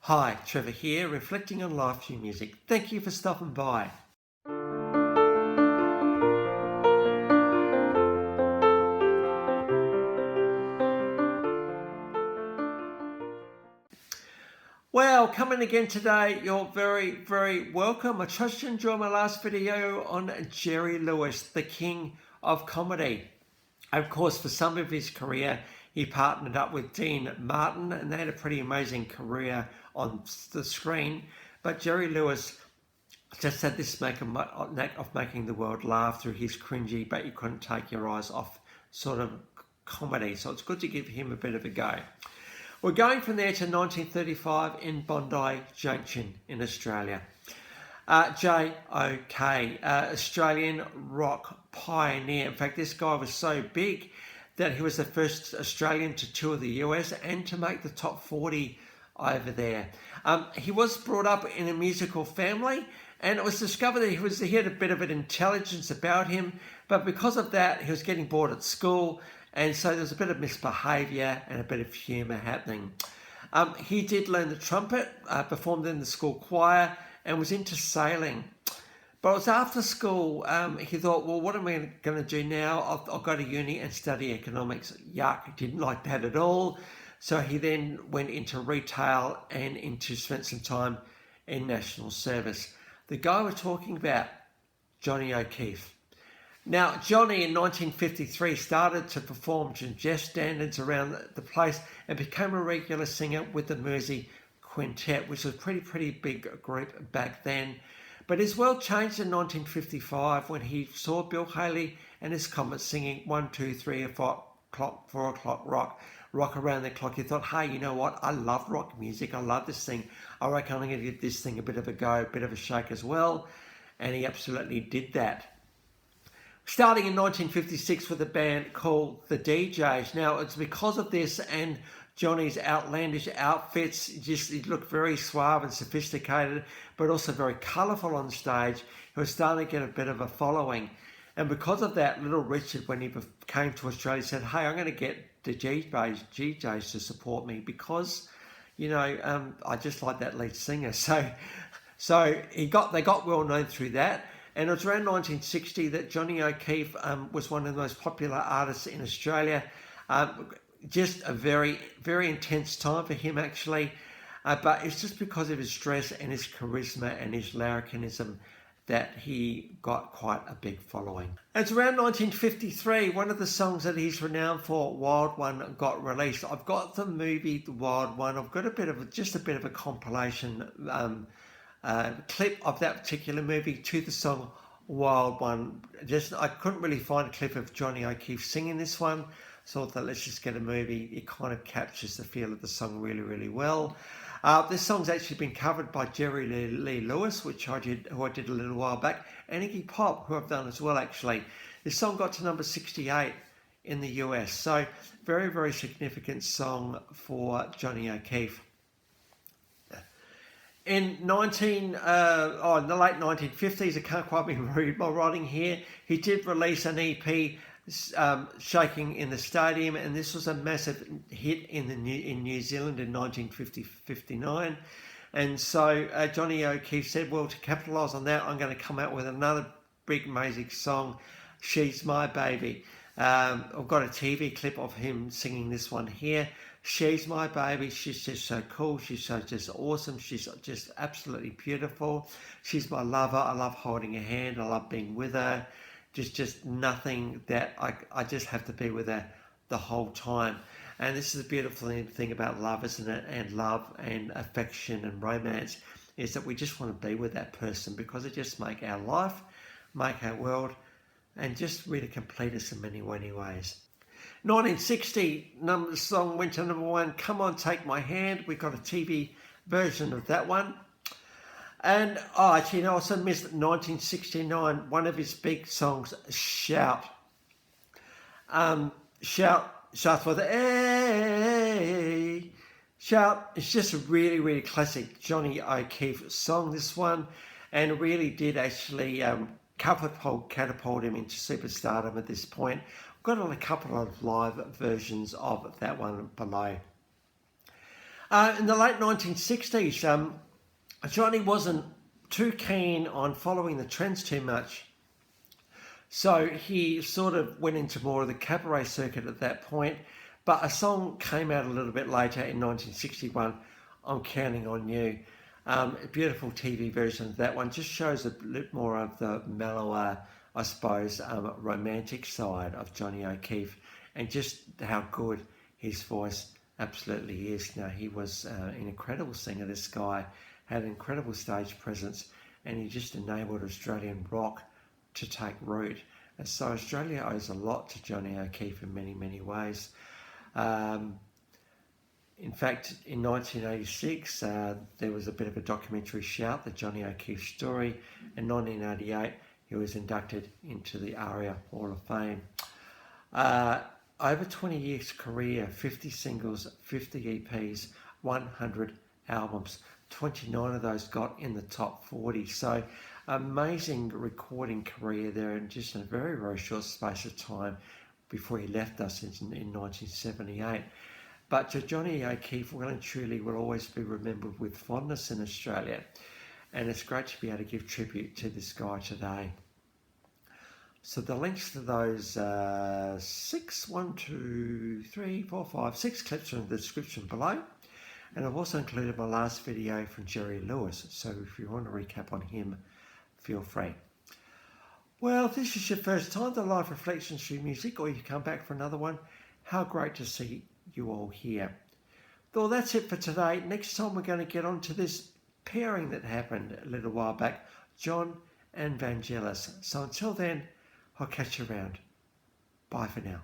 Hi, Trevor here, reflecting on life through music. Thank you for stopping by. Well, coming again today, you're very welcome. I trust you enjoyed my last video on Jerry Lewis, the king of comedy. Of course, for some of his career, he partnered up with Dean Martin, and they had a pretty amazing career on the screen. But Jerry Lewis just had this knack of making the world laugh through his cringy, but you couldn't take your eyes off sort of comedy. So it's good to give him a bit of a go. We're going from there to 1935 in Bondi Junction in Australia. J.O.K., Australian rock pioneer. In fact, this guy was so big that he was the first Australian to tour the US and to make the top 40 over there. He was brought up in a musical family, and it was discovered that he had a bit of an intelligence about him, but because of that, he was getting bored at school, and so there was a bit of misbehaviour and a bit of humour happening. He did learn the trumpet, performed in the school choir, and was into sailing. But it was after school, he thought, well, what am I going to do now? I'll go to uni and study economics. Yuck, he didn't like that at all. So he then went into retail and spent some time in national service. The guy we're talking about, Johnny O'Keefe. Now, Johnny in 1953 started to perform jazz standards around the place and became a regular singer with the Mersey Quintet, which was a pretty big group back then. But his world changed in 1955 when he saw Bill Haley and his Comets singing 1, 2, 3, 4 o'clock rock around the clock. He thought, hey, you know what? I love rock music. I love this thing. I reckon I'm going to give this thing a bit of a go, a bit of a shake as well. And he absolutely did that. Starting in 1956 with a band called The DJs. Now, it's because of this and Johnny's outlandish outfits, he looked very suave and sophisticated, but also very colourful on stage. He was starting to get a bit of a following. And because of that, Little Richard, when he came to Australia, said, hey, I'm going to get the DJs to support me because, I just like that lead singer. So they got well known through that. And it was around 1960 that Johnny O'Keefe was one of the most popular artists in Australia. Just a very intense time for him, actually. But it's just because of his dress and his charisma and his larrikinism that he got quite a big following. It's around 1953, one of the songs that he's renowned for, Wild One, got released. I've got the movie The Wild One. I've got a bit of a compilation clip of that particular movie to the song Wild One. I couldn't really find a clip of Johnny O'Keefe singing this one, so I thought let's just get a movie. It kind of captures the feel of the song really well. This song's actually been covered by Jerry Lee Lewis, who I did a little while back, and Iggy Pop, who I've done as well actually. This song got to number 68 in the US, so very significant song for Johnny O'Keefe. In the late 1950s, I can't quite read my writing here, he did release an EP, Shaking in the Stadium, and this was a massive hit in New Zealand in 1959. And so Johnny O'Keefe said, well, to capitalise on that, I'm going to come out with another big amazing song, She's My Baby. I've got a TV clip of him singing this one here. She's my baby. She's just so cool. She's so just awesome. She's just absolutely beautiful. She's my lover. I love holding her hand. I love being with her. Just nothing that I just have to be with her the whole time. And this is the beautiful thing about love, isn't it? And love and affection and romance is that we just want to be with that person because it just make our life, make our world, and just really complete us in many ways. 1960, the song went to number 1, Come On Take My Hand. We got a TV version of that one. And actually, I also missed 1969, one of his big songs, Shout. Shout for the A. Shout. It's just a really classic Johnny O'Keefe song, this one, and really did actually catapult him into superstardom at this point. I've got a couple of live versions of that one below. In the late 1960s, Johnny wasn't too keen on following the trends too much. So he sort of went into more of the cabaret circuit at that point. But a song came out a little bit later in 1961, I'm Counting on You. A beautiful TV version of that one. Just shows a bit more of the mellower, I suppose, romantic side of Johnny O'Keefe, and just how good his voice absolutely is. Now, he was an incredible singer, this guy, had an incredible stage presence, and he just enabled Australian rock to take root. And so Australia owes a lot to Johnny O'Keefe in many, many ways. In fact, in 1986, there was a bit of a documentary shout, the Johnny O'Keefe story. In 1988, he was inducted into the ARIA Hall of Fame. Over 20 years career, 50 singles, 50 EPs, 100 albums. 29 of those got in the top 40. So amazing recording career there in just a very, very short space of time before he left us in 1978. But Johnny O'Keefe, well and truly, will always be remembered with fondness in Australia. And it's great to be able to give tribute to this guy today. So the links to those 6 clips are in the description below. And I've also included my last video from Jerry Lewis. So if you want to recap on him, feel free. Well, if this is your first time to Live Reflections through Music, or you come back for another one, how great to see you all here. Well, that's it for today. Next time we're going to get on to this pairing that happened a little while back, John and Vangelis. So until then, I'll catch you around. Bye for now.